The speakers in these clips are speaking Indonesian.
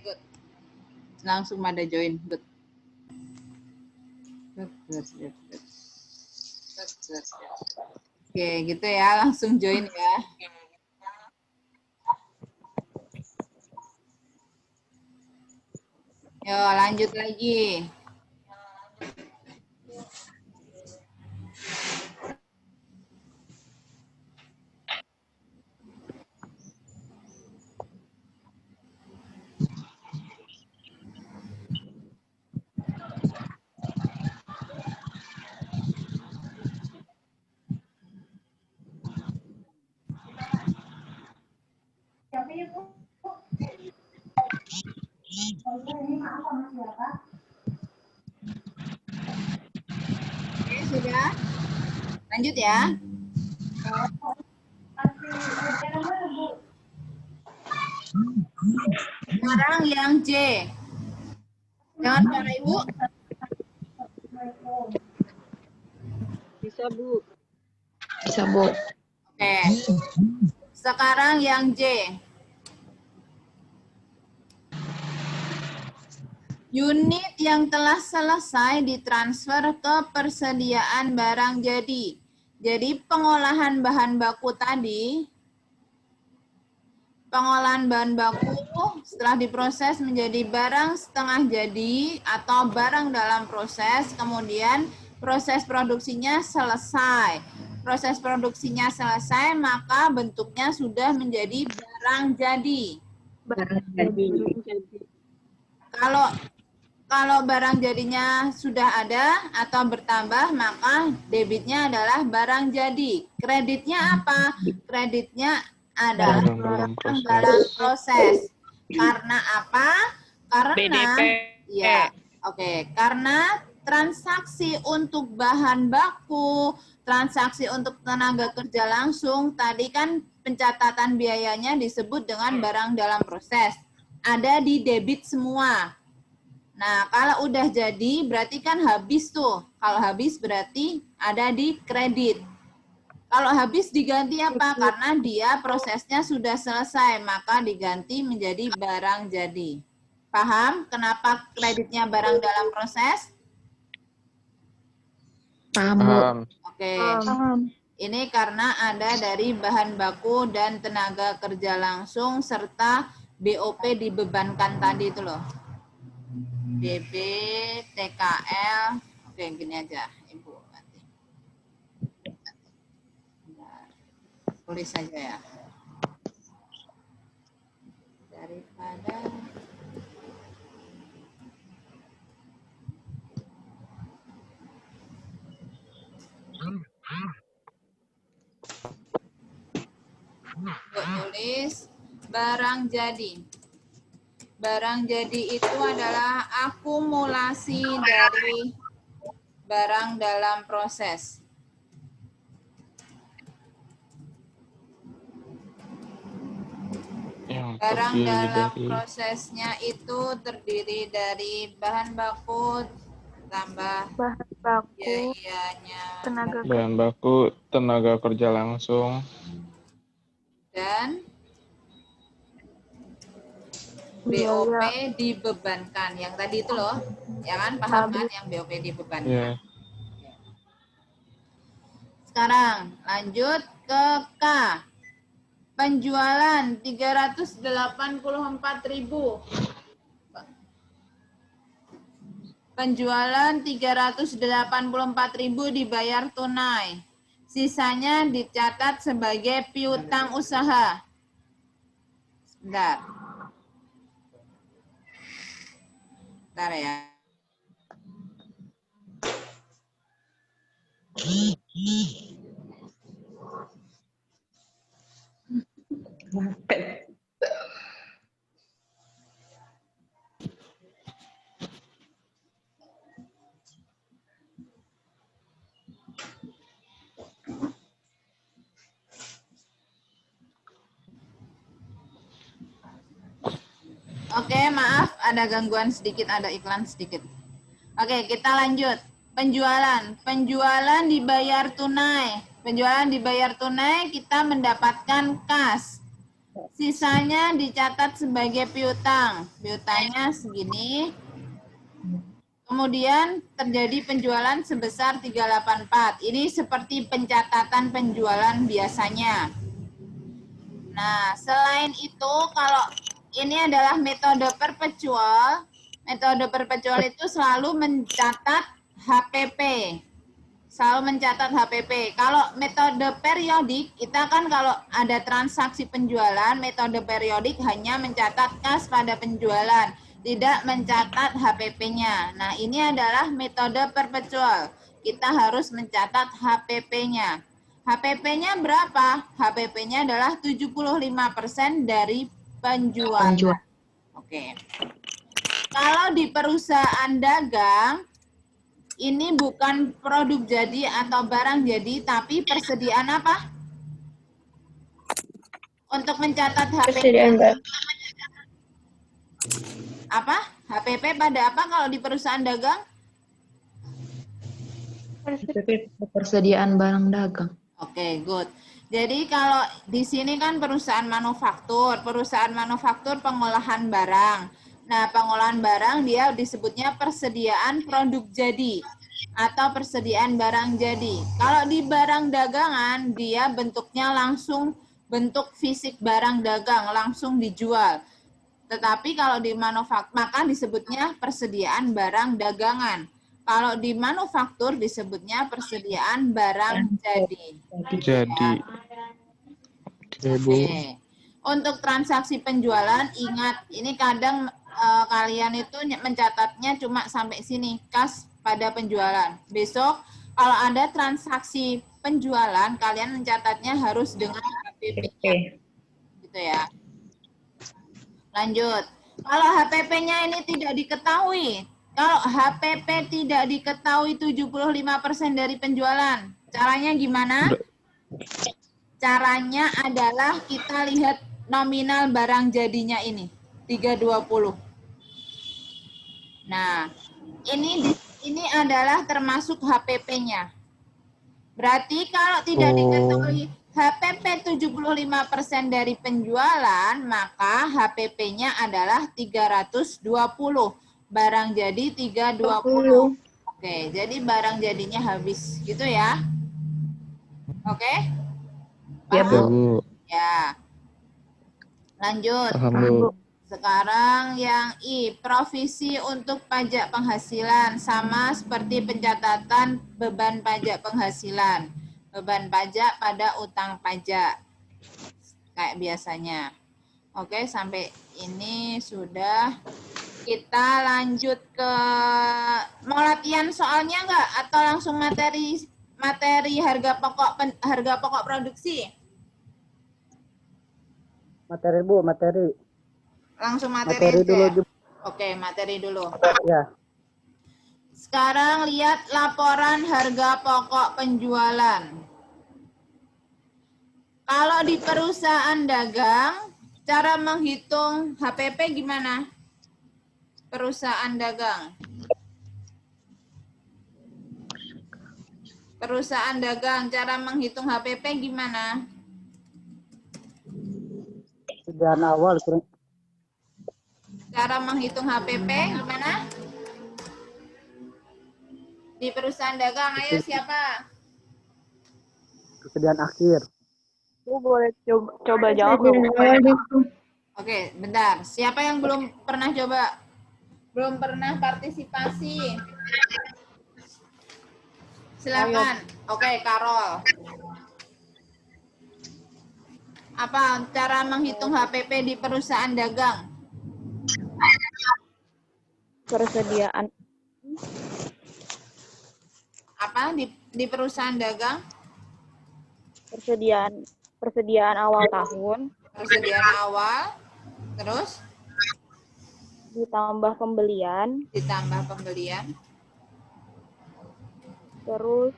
good. Langsung pada join. Good. Good. Oke, gitu ya. Langsung join ya. Yo, lanjut lagi. Oke, sudah. Lanjut ya. Sekarang yang J. Dengar suara Ibu? Bisa, Bu. Bisa, Bu. Oke. Sekarang yang J. Unit yang telah selesai ditransfer ke persediaan barang jadi. Jadi pengolahan bahan baku tadi, pengolahan bahan baku setelah diproses menjadi barang setengah jadi atau barang dalam proses, kemudian proses produksinya selesai. Proses produksinya selesai, maka bentuknya sudah menjadi barang jadi. Barang jadi. Kalau barang jadinya sudah ada atau bertambah, maka debitnya adalah barang jadi. Kreditnya apa? Kreditnya adalah barang dalam proses. Karena apa? Karena ya, oke. Karena transaksi untuk bahan baku, transaksi untuk tenaga kerja langsung, tadi kan pencatatan biayanya disebut dengan barang dalam proses. Ada di debit semua. Nah, kalau udah jadi berarti kan habis tuh. Kalau habis berarti ada di kredit. Kalau habis diganti apa? Karena dia prosesnya sudah selesai, maka diganti menjadi barang jadi. Paham kenapa kreditnya barang dalam proses? Paham, Bu. Oke. Ini karena ada dari bahan baku dan tenaga kerja langsung serta BOP dibebankan tadi itu loh. DB, TKL, oke gini aja Ibu nanti. Tulis saja ya. Daripada tulis barang jadi. Barang jadi itu adalah akumulasi dari barang dalam proses. Barang dalam prosesnya itu terdiri dari bahan baku tambah biayanya, tenaga kerja langsung, dan BOP dibebankan. Yang tadi itu loh, ya kan? Paham kan yang BOP dibebankan? yeah. Sekarang lanjut ke K. Penjualan 384.000. Penjualan 384.000 dibayar tunai. Sisanya dicatat sebagai piutang usaha. Sebentar. Bentar ya. Oke, maaf ada gangguan sedikit, ada iklan sedikit. Oke, kita lanjut. Penjualan. Penjualan dibayar tunai. Penjualan dibayar tunai, kita mendapatkan kas. Sisanya dicatat sebagai piutang. Piutangnya segini. Kemudian terjadi penjualan sebesar 384. Ini seperti pencatatan penjualan biasanya. Nah, selain itu kalau ini adalah metode perpetual. Metode perpetual itu selalu mencatat HPP. Selalu mencatat HPP. Kalau metode periodik, kita kan kalau ada transaksi penjualan, metode periodik hanya mencatat kas pada penjualan, tidak mencatat HPP-nya. Nah, ini adalah metode perpetual. Kita harus mencatat HPP-nya. HPP-nya berapa? HPP-nya adalah 75% dari penjualan. Oke. Kalau di perusahaan dagang, ini bukan produk jadi atau barang jadi, tapi persediaan apa? Untuk mencatat HPP. Apa? HPP pada apa kalau di perusahaan dagang? Persediaan barang dagang. Oke, good. Jadi kalau di sini kan perusahaan manufaktur pengolahan barang. Nah, pengolahan barang dia disebutnya persediaan produk jadi atau persediaan barang jadi. Kalau di barang dagangan, dia bentuknya langsung bentuk fisik barang dagang, langsung dijual. Tetapi kalau di manufaktur, maka disebutnya persediaan barang dagangan. Kalau di manufaktur disebutnya persediaan barang jadi. Jadi. Oke, Bu. Oke. Untuk transaksi penjualan, ingat, ini kadang kalian itu mencatatnya cuma sampai sini, kas pada penjualan. Besok kalau ada transaksi penjualan, kalian mencatatnya harus dengan HPP-nya. Gitu ya. Lanjut. Kalau HPP-nya ini tidak diketahui, kalau HPP tidak diketahui 75% dari penjualan, caranya gimana? Caranya adalah kita lihat nominal barang jadinya ini, 320. Nah, ini adalah termasuk HPP-nya. Berarti kalau tidak diketahui HPP 75% dari penjualan, maka HPP-nya adalah 320. Barang jadi 320. Oke, jadi barang jadinya habis. Gitu ya. Oke? Ya, Paham? Ya, Bu. Ya. Lanjut. Paham, Bu. Sekarang yang I, provisi untuk pajak penghasilan, sama seperti pencatatan beban pajak penghasilan. Beban pajak pada utang pajak. Kayak biasanya. Oke, sampai ini sudah. Kita lanjut ke, mau latihan soalnya nggak? Atau langsung materi harga pokok produksi? Materi, Bu, materi. Langsung materi Materi aja dulu, ya? Bu. Oke, materi dulu. Ya. Sekarang lihat laporan harga pokok penjualan. Kalau di perusahaan dagang, cara menghitung HPP gimana? Perusahaan dagang. Perusahaan dagang, cara menghitung HPP gimana? Persediaan awal. Cara menghitung HPP gimana? Di perusahaan dagang, ayo siapa? Persediaan akhir. Bu boleh coba jawab Oke, bentar. Siapa yang belum pernah coba? Belum pernah partisipasi? Silakan. Oke, Karol. Apa cara menghitung HPP di perusahaan dagang? persediaan Apa di perusahaan dagang? persediaan awal tahun Persediaan awal, terus ditambah pembelian, ditambah pembelian, terus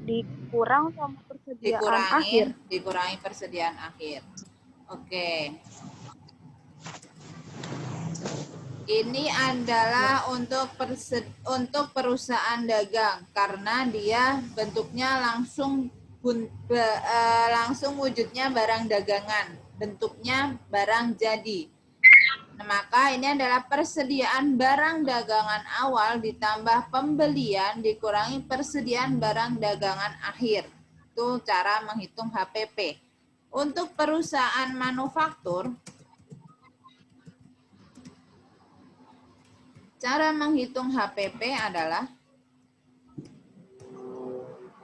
dikurang sama persediaan akhir. dikurangi persediaan akhir. Oke. Ini adalah untuk perusahaan dagang karena dia bentuknya langsung langsung wujudnya barang dagangan, bentuknya barang jadi. Nah, maka ini adalah persediaan barang dagangan awal ditambah pembelian dikurangi persediaan barang dagangan akhir. Itu cara menghitung HPP. Untuk perusahaan manufaktur, cara menghitung HPP adalah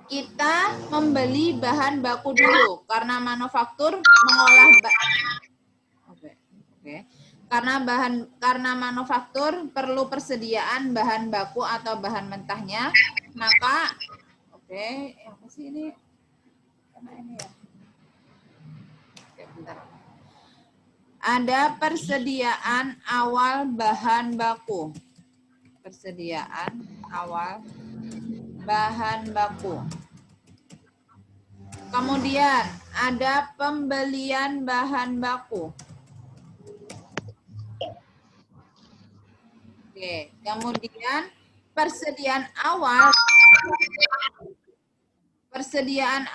kita membeli bahan baku dulu karena manufaktur mengolah karena manufaktur perlu persediaan bahan baku atau bahan mentahnya, maka apa sih ini? Karena ini ya. Bentar. Ada persediaan awal bahan baku. Persediaan awal bahan baku. Kemudian ada pembelian bahan baku. Oke, kemudian persediaan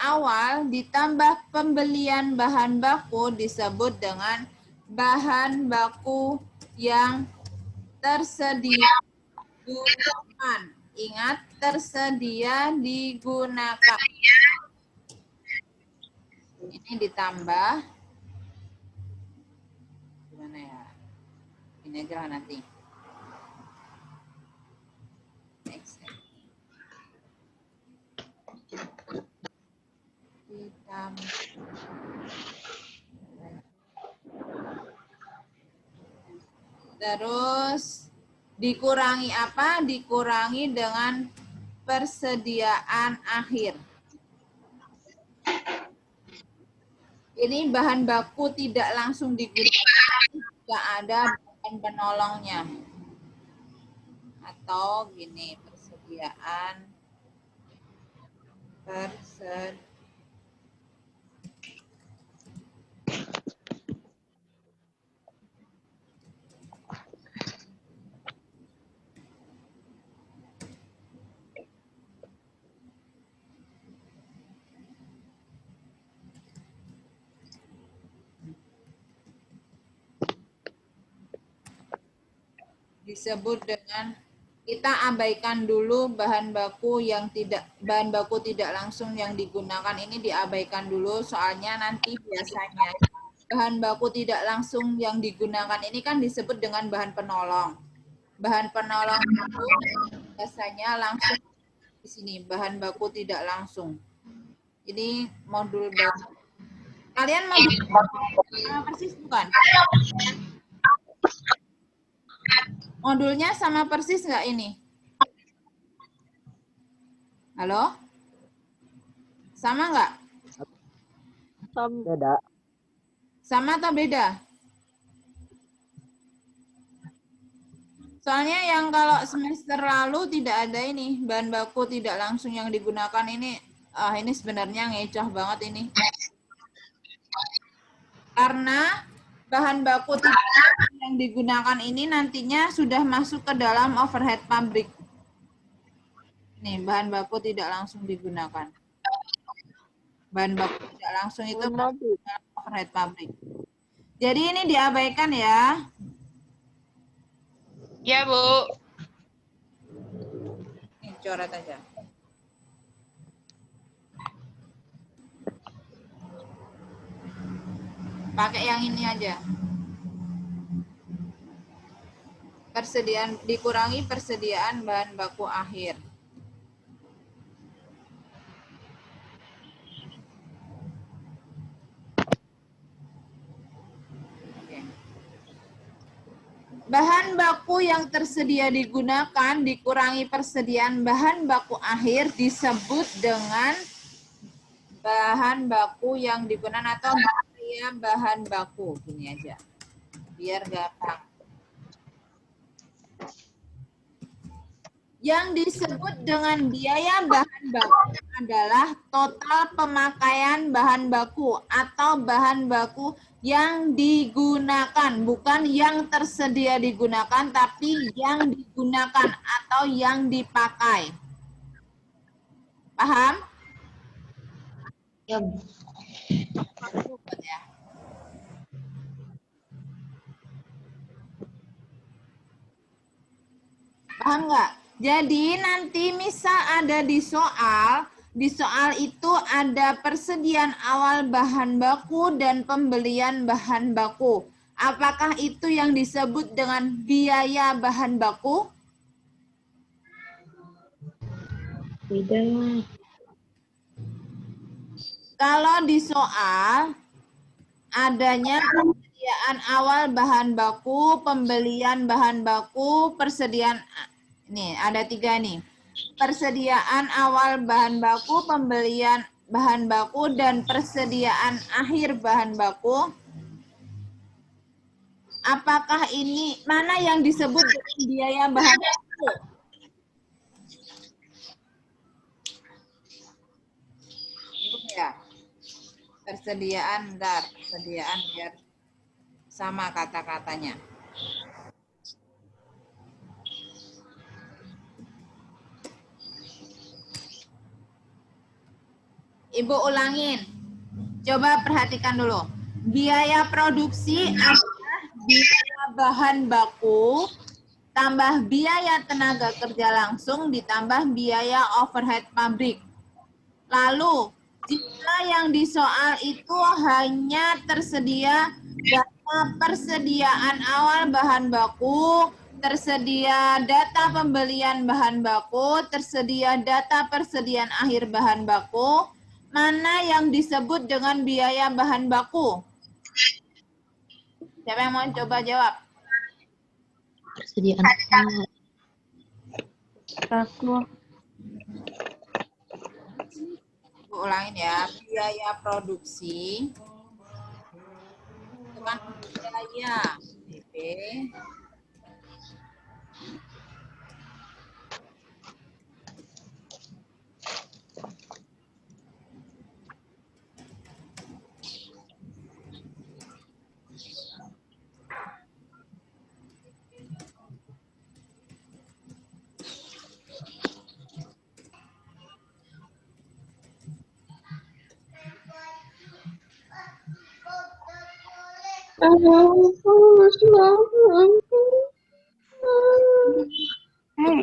awal ditambah pembelian bahan baku disebut dengan bahan baku yang tersedia digunakan. Ingat, tersedia digunakan. Ini ditambah, gimana ya? Ini aja lah nanti. Next. Ditambah. Terus dikurangi apa? Dikurangi dengan persediaan akhir. Ini bahan baku tidak langsung digunakan, jika ada bahan penolongnya. Atau gini, persediaan disebut dengan, kita abaikan dulu bahan baku tidak langsung yang digunakan ini diabaikan dulu, soalnya nanti biasanya bahan baku tidak langsung yang digunakan ini kan disebut dengan bahan penolong. Bahan penolong itu biasanya langsung di sini, bahan baku tidak langsung. Ini modul baku. Kalian modul sama persis bukan? Modulnya sama persis nggak ini? Halo? Sama nggak? Beda. Sama atau beda? Soalnya yang kalau semester lalu tidak ada ini, bahan baku tidak langsung yang digunakan ini. Ini sebenarnya ngecoh banget ini. Karena bahan baku yang digunakan ini nantinya sudah masuk ke dalam overhead pabrik. Nih, bahan baku tidak langsung digunakan. Bahan baku tidak langsung itu masuk ke dalam overhead pabrik. Jadi ini diabaikan ya. Ya, Bu. Nih, coret aja. Pakai yang ini aja. Dikurangi persediaan bahan baku akhir. Oke. Bahan baku yang tersedia digunakan dikurangi persediaan bahan baku akhir disebut dengan bahan baku yang digunakan atau bahan baku. Gini aja. Biar gampang. Yang disebut dengan biaya bahan baku adalah total pemakaian bahan baku atau bahan baku yang digunakan, bukan yang tersedia digunakan, tapi yang digunakan atau yang dipakai. Paham? Ya, Bu. Ya. Paham nggak? Jadi nanti misal ada di soal itu ada persediaan awal bahan baku dan pembelian bahan baku. Apakah itu yang disebut dengan biaya bahan baku? Tidak. Kalau di soal adanya persediaan awal bahan baku, pembelian bahan baku, persediaan, nih ada 3 nih. Persediaan awal bahan baku, pembelian bahan baku, dan persediaan akhir bahan baku. Apakah ini, mana yang disebut dengan biaya bahan baku? Ya. Persediaan biar sama kata-katanya. Ibu ulangin. Coba perhatikan dulu. Biaya produksi adalah biaya bahan baku tambah biaya tenaga kerja langsung ditambah biaya overhead pabrik. Lalu, jika yang di soal itu hanya tersedia data persediaan awal bahan baku, tersedia data pembelian bahan baku, tersedia data persediaan akhir bahan baku, mana yang disebut dengan biaya bahan baku? Siapa yang mau coba jawab? Persediaan awal. Aku. Ulangin ya, biaya produksi itu kan biaya BP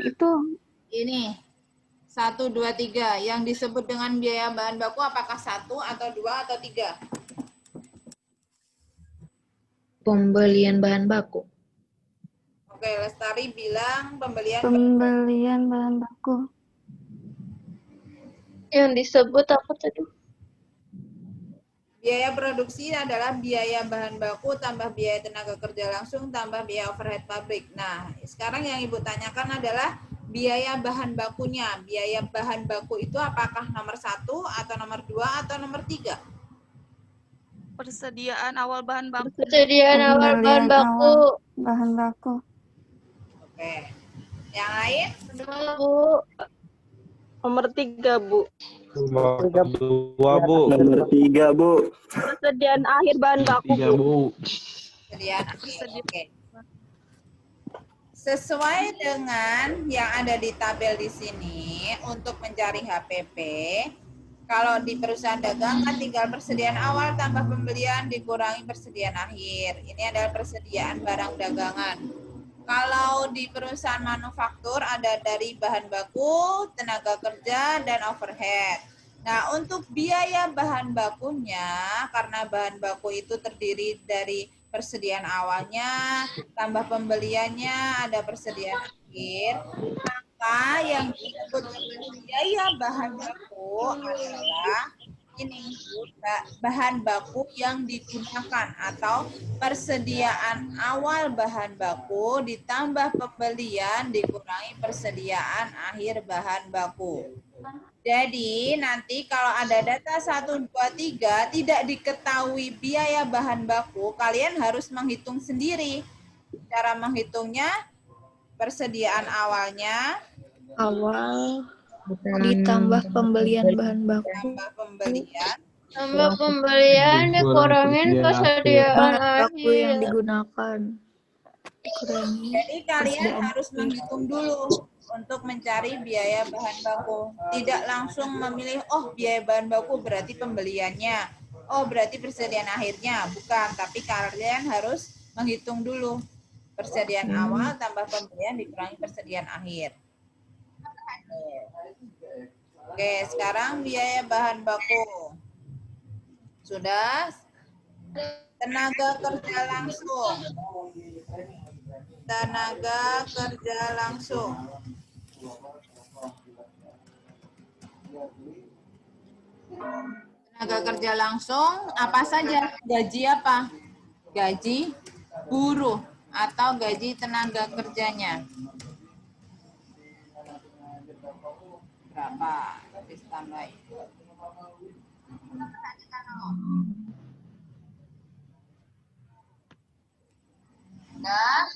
Itu ini 1, 2, 3 yang disebut dengan biaya bahan baku apakah 1 atau 2 atau 3? Pembelian bahan baku. Oke, Lestari bilang pembelian bahan baku. Yang disebut apa tadi? biaya produksi adalah biaya bahan baku tambah biaya tenaga kerja langsung tambah biaya overhead pabrik. Nah, sekarang yang Ibu tanyakan adalah biaya bahan bakunya. Biaya bahan baku itu apakah nomor 1 atau nomor 2 atau nomor 3? Persediaan awal bahan baku. Persediaan awal bahan baku. Bahan baku. Oke. Yang lain? Bu. Nomor 3, Bu. Nomor 2, Bu. Nomor 3, Bu. Persediaan akhir bahan baku, 3, Bu. Persediaan akhir. Oke. Sesuai dengan yang ada di tabel di sini, untuk mencari HPP, kalau di perusahaan dagangan tinggal persediaan awal tambah pembelian dikurangi persediaan akhir. Ini adalah persediaan barang dagangan. Kalau di perusahaan manufaktur ada dari bahan baku, tenaga kerja, dan overhead. Nah, untuk biaya bahan bakunya, karena bahan baku itu terdiri dari persediaan awalnya, tambah pembeliannya, ada persediaan akhir, maka yang disebut biaya bahan baku adalah ini bahan baku yang digunakan atau persediaan awal bahan baku ditambah pembelian dikurangi persediaan akhir bahan baku. Jadi nanti kalau ada data 1, 2, 3 tidak diketahui biaya bahan baku, kalian harus menghitung sendiri. Cara menghitungnya persediaan awalnya Awal ditambah pembelian bahan baku. tambah pembelian Tambah pembelian dikurangin persediaan Bahan baku yang akhir. digunakan. Dikurangi. Jadi kalian harus menghitung dulu untuk mencari biaya bahan baku. Tidak langsung memilih, oh biaya bahan baku berarti pembeliannya, oh berarti persediaan akhirnya. Bukan, tapi kalian harus menghitung dulu. Persediaan awal tambah pembelian dikurangi persediaan akhir. Oke, sekarang biaya bahan baku. Sudah? Tenaga kerja langsung. Tenaga kerja langsung. Tenaga kerja langsung apa saja? Gaji apa? Gaji buruh atau gaji tenaga kerjanya. Berapa? Habis tambahin. Nah,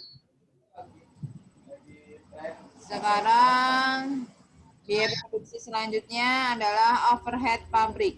sekarang biaya produksi selanjutnya adalah overhead pabrik.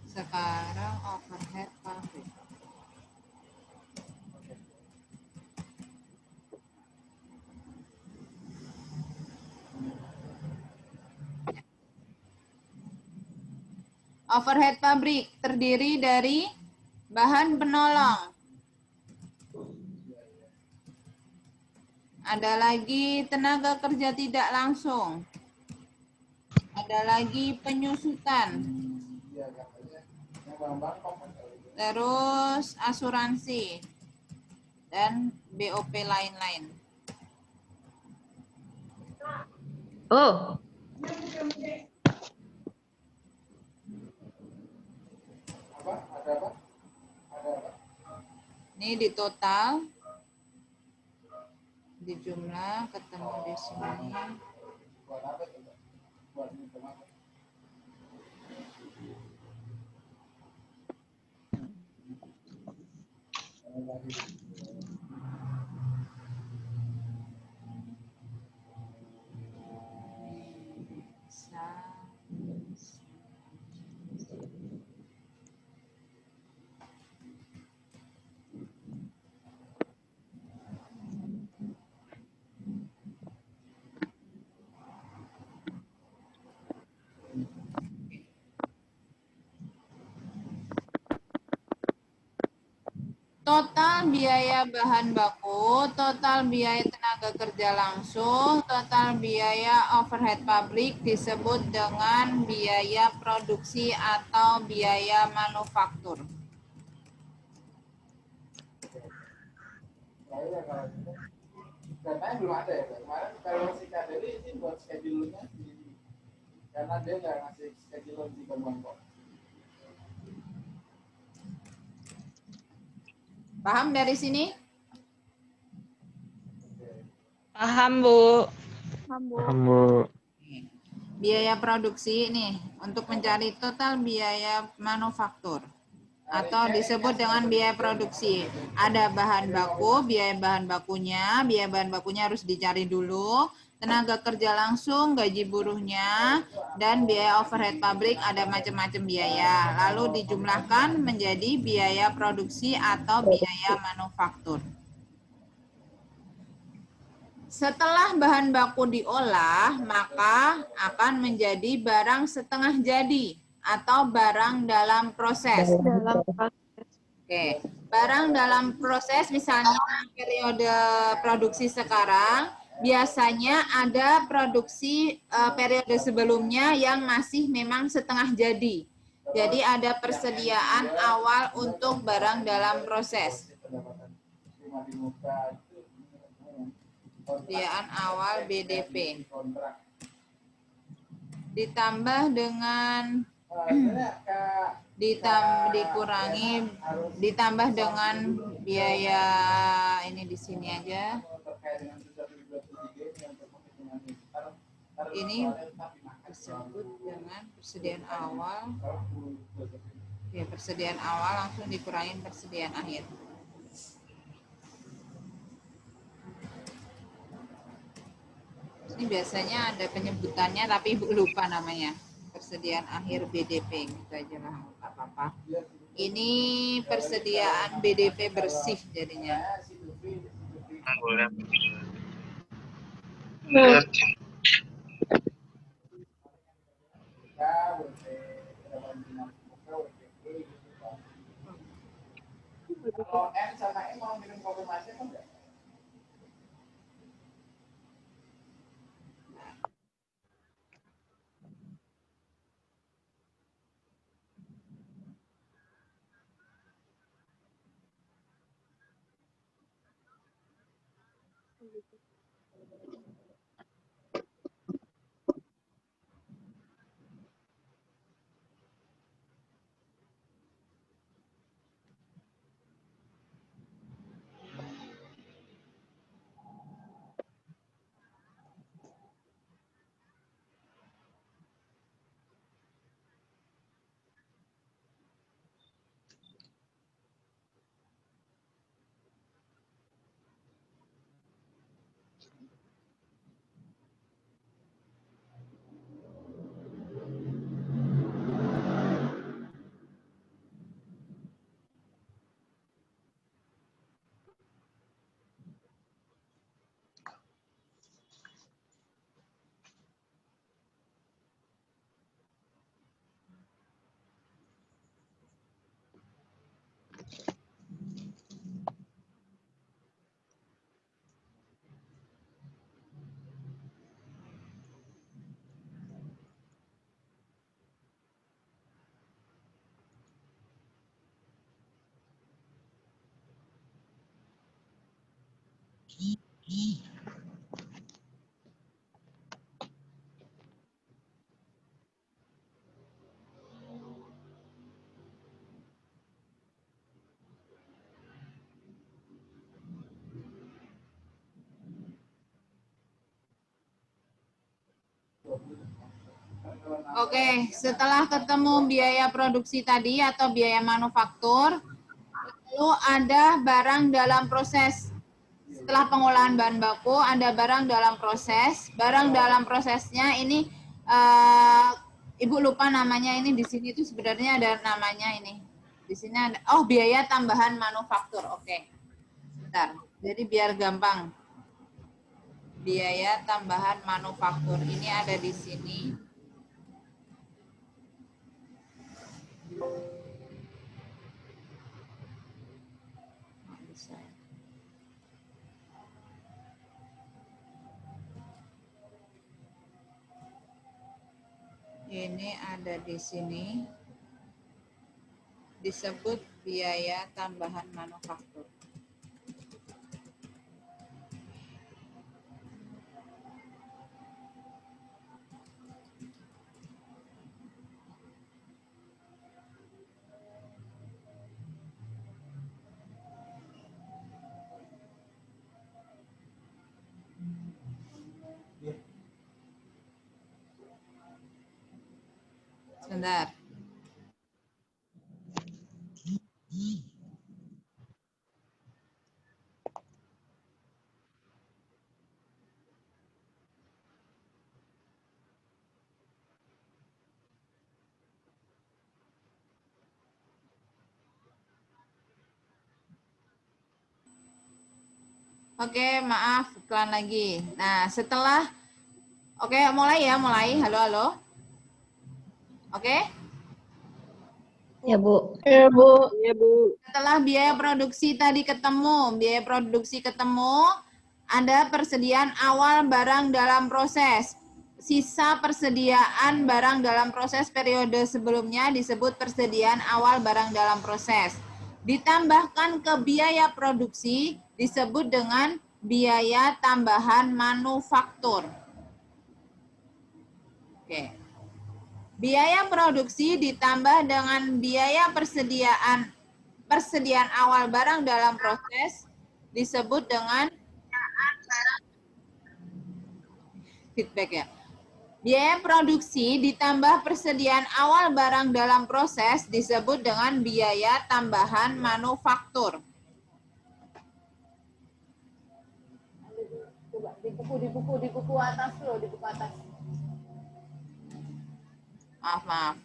Sekarang overhead pabrik. Overhead pabrik terdiri dari bahan penolong. Ada lagi tenaga kerja tidak langsung. Ada lagi penyusutan. Terus asuransi. Dan BOP lain-lain. Oh, Ini di total, di jumlah ketemu di sini. Total biaya bahan baku, total biaya tenaga kerja langsung, total biaya overhead pabrik disebut dengan biaya produksi atau biaya manufaktur. Datanya belum ada ya, kemarin kalau si Kadeli ini buat schedule-nya karena dia nggak ngasih schedule di Bangkok. Paham dari sini? Paham, Bu. Paham, Bu. Biaya produksi nih untuk mencari total biaya manufaktur atau disebut dengan biaya produksi. Ada bahan baku, biaya bahan bakunya harus dicari dulu. Tenaga kerja langsung, gaji buruhnya, dan biaya overhead pabrik ada macam-macam biaya. Lalu dijumlahkan menjadi biaya produksi atau biaya manufaktur. Setelah bahan baku diolah, maka akan menjadi barang setengah jadi atau barang dalam proses. dalam proses. Oke, barang dalam proses misalnya periode produksi sekarang, biasanya ada produksi periode sebelumnya yang masih memang setengah jadi. Jadi ada persediaan awal untuk barang dalam proses. Persediaan awal BDP. Ditambah dengan ditambah dengan biaya ini di sini aja. Ini disebut dengan persediaan awal Oke, persediaan awal langsung dikurangin persediaan akhir. Ini biasanya ada penyebutannya tapi Ibu lupa namanya. Persediaan akhir BDP gitu aja lah, nggak apa-apa. Ini persediaan BDP bersih jadinya. Kalau N sama E mau kirim konfirmasi kan enggak? Oke, setelah ketemu biaya produksi tadi atau biaya manufaktur, lalu ada barang dalam proses. Setelah pengolahan bahan baku, ada barang dalam proses. Barang dalam prosesnya ini, Ibu lupa namanya ini di sini itu sebenarnya ada namanya ini. Di sini ada, oh biaya tambahan manufaktur. Oke, bentar. Jadi biar gampang. Biaya tambahan manufaktur ini ada di sini. Ini ada di sini, disebut biaya tambahan manufaktur. Sebentar. Oke, maaf, pelan lagi. Nah, setelah, oke, mulai ya, mulai. Halo, halo. Oke? Ya, Bu. Ya, Bu. Setelah biaya produksi tadi ketemu, ada persediaan awal barang dalam proses. Sisa persediaan barang dalam proses periode sebelumnya disebut persediaan awal barang dalam proses. Ditambahkan ke biaya produksi disebut dengan biaya tambahan manufaktur. Oke. Biaya produksi ditambah dengan biaya persediaan awal barang dalam proses disebut dengan feedback ya. Biaya produksi ditambah persediaan awal barang dalam proses disebut dengan biaya tambahan manufaktur. Coba di buku atas loh, di buku atas. Maaf.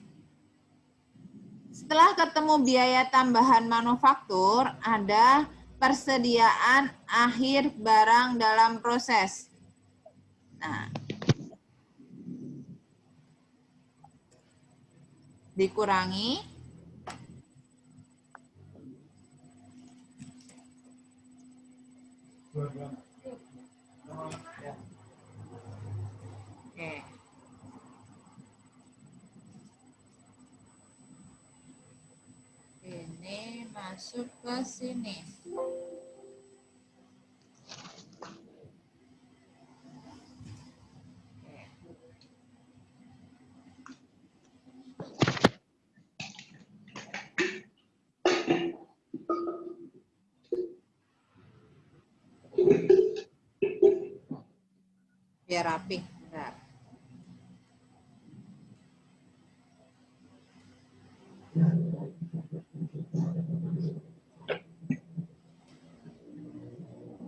Setelah ketemu biaya tambahan manufaktur, ada persediaan akhir barang dalam proses. Nah, dikurangi oke. Ini masuk ke sini. Biar rapi. Bentar.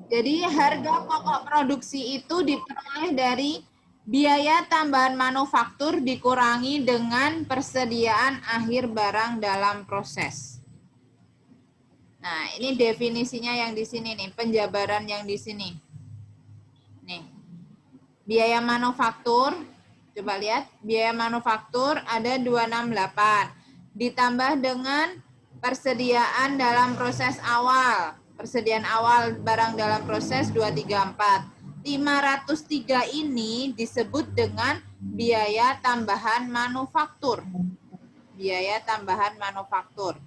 Jadi harga pokok produksi itu diperoleh dari biaya tambahan manufaktur dikurangi dengan persediaan akhir barang dalam proses. Nah, ini definisinya yang di sini nih, penjabaran yang di sini. Nih. Biaya manufaktur, coba lihat, biaya manufaktur ada 268. Ditambah dengan persediaan dalam proses awal. Persediaan awal barang dalam proses 234. 503 ini disebut dengan biaya tambahan manufaktur. Biaya tambahan manufaktur.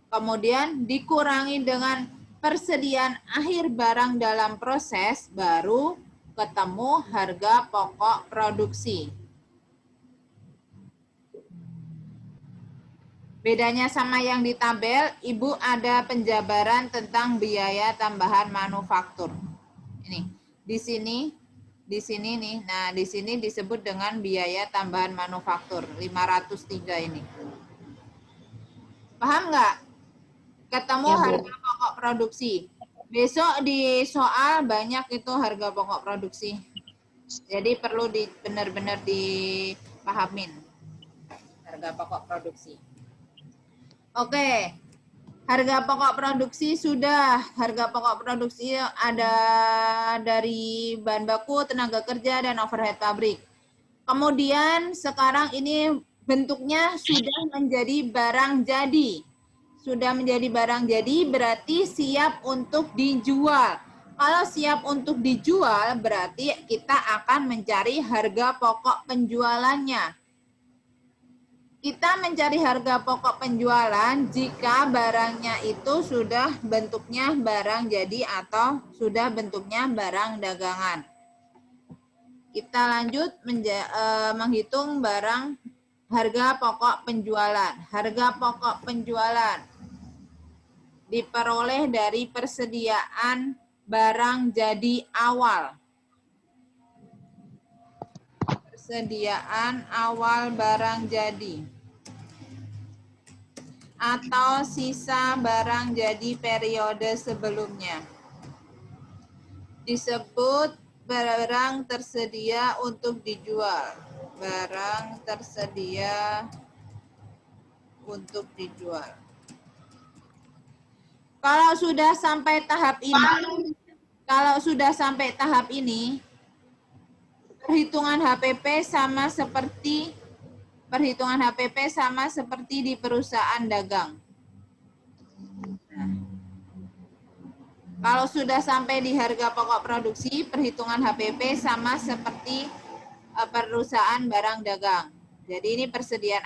Kemudian dikurangi dengan persediaan akhir barang dalam proses, baru ketemu harga pokok produksi. Bedanya sama yang di tabel, Ibu ada penjabaran tentang biaya tambahan manufaktur. Ini, di sini nih. Nah, di sini disebut dengan biaya tambahan manufaktur 503 ini. Paham nggak? Ketemu Ya, Bu. harga pokok produksi. Besok di soal banyak itu harga pokok produksi. Jadi perlu benar-benar dipahamin harga pokok produksi. Oke, harga pokok produksi sudah. Harga pokok produksi ada dari bahan baku, tenaga kerja, dan overhead pabrik. Kemudian sekarang ini bentuknya sudah menjadi barang jadi. Sudah menjadi barang jadi berarti siap untuk dijual. Kalau siap untuk dijual berarti kita akan mencari harga pokok penjualannya. Kita mencari harga pokok penjualan jika barangnya itu sudah bentuknya barang jadi atau sudah bentuknya barang dagangan. Kita lanjut menghitung barang harga pokok penjualan. Harga pokok penjualan diperoleh dari persediaan barang jadi awal. Persediaan awal barang jadi. Atau sisa barang jadi periode sebelumnya. Disebut barang tersedia untuk dijual. Barang tersedia untuk dijual. Kalau sudah sampai tahap ini, perhitungan HPP sama seperti di perusahaan dagang. Kalau sudah sampai di harga pokok produksi, perhitungan HPP sama seperti perusahaan barang dagang. Jadi ini persediaan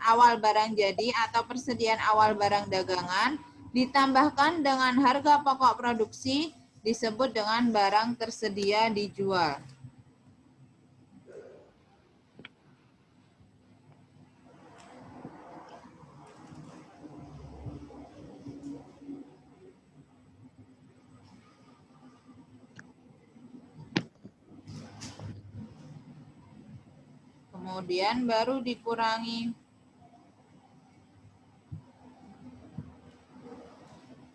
awal barang jadi atau persediaan awal barang dagangan ditambahkan dengan harga pokok produksi disebut dengan barang tersedia dijual. kemudian baru dikurangi.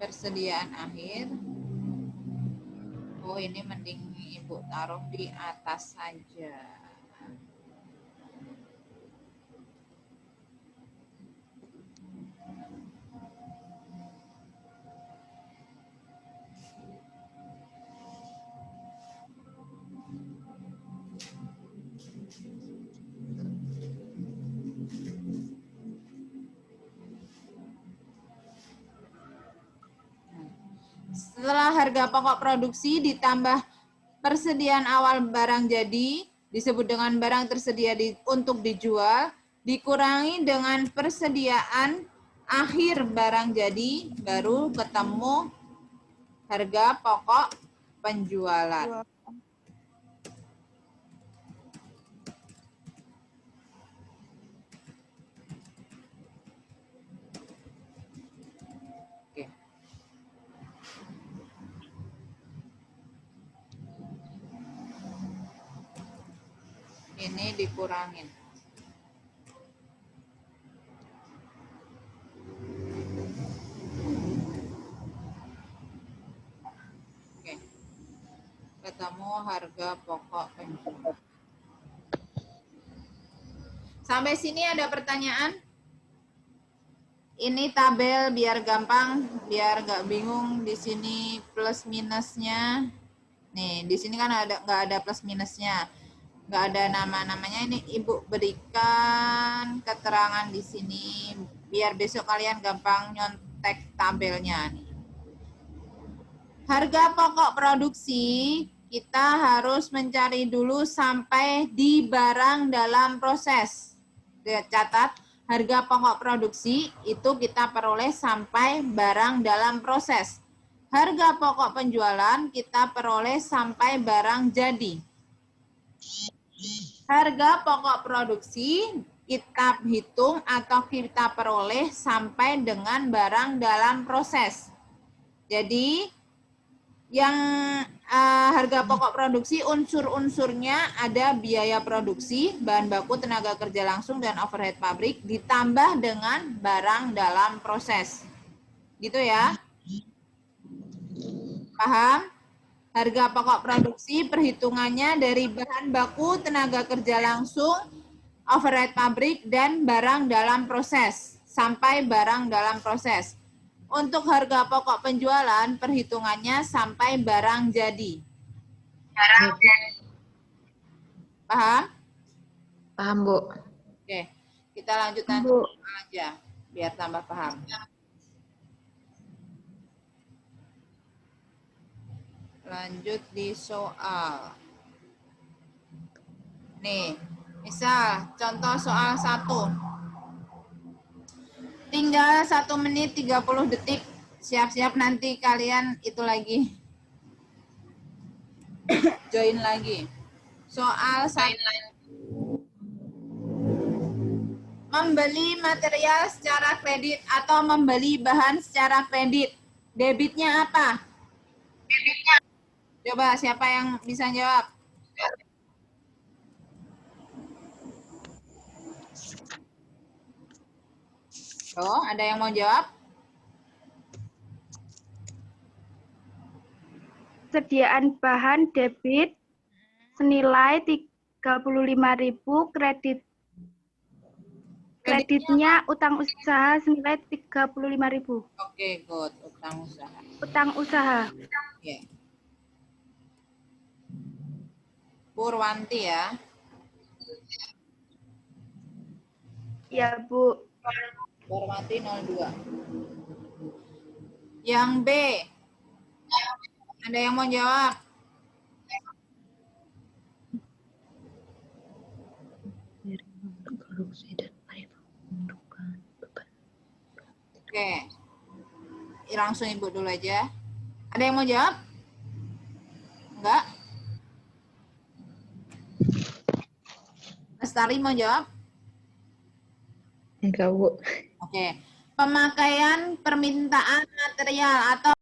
Persediaan akhir. Oh, ini mending Ibu taruh di atas saja. Setelah harga pokok produksi ditambah persediaan awal barang jadi, disebut dengan barang tersedia untuk dijual, dikurangi dengan persediaan akhir barang jadi, baru ketemu harga pokok penjualan. Oke. Ini dikurangin. Oke. Ketemu harga pokok penjualan. Sampai sini ada pertanyaan? Ini tabel biar gampang, biar nggak bingung di sini plus minusnya. Nih, di sini kan nggak ada plus minusnya. Nggak ada nama-namanya, ini Ibu berikan keterangan di sini biar besok kalian gampang nyontek tabelnya nih. Harga pokok produksi kita harus mencari dulu sampai di barang dalam proses. Catat, harga pokok produksi itu kita peroleh sampai barang dalam proses. Harga pokok penjualan kita peroleh sampai barang jadi. Harga pokok produksi kita hitung atau kita peroleh sampai dengan barang dalam proses. Jadi yang harga pokok produksi unsur-unsurnya ada biaya produksi, bahan baku, tenaga kerja langsung, dan overhead pabrik ditambah dengan barang dalam proses. Gitu ya. Paham? Harga pokok produksi perhitungannya dari bahan baku, tenaga kerja langsung, overhead pabrik, dan barang dalam proses. Sampai barang dalam proses. Untuk harga pokok penjualan perhitungannya sampai barang jadi. Paham? Paham, Bu. Oke, kita lanjut nanti aja biar tambah paham. Lanjut di soal. Nih, misal contoh soal 1. Tinggal 1 menit 30 detik. Siap-siap nanti kalian itu lagi. Join lagi. Soal 1. Membeli material secara kredit atau membeli bahan secara kredit. Debitnya apa? Coba siapa yang bisa jawab? Oh, ada yang mau jawab? Sediaan bahan debit senilai 35.000, kreditnya utang usaha senilai 35.000. Oke, good. Utang usaha. Utang usaha. Oke. Purwanti ya. Ya, Bu. Purwanti 02. Yang B. Ada yang mau jawab? Oke. Langsung Ibu dulu aja. Ada yang mau jawab? Enggak? Lestari mau jawab? Enggak, Bu. Oke. Pemakaian permintaan material atau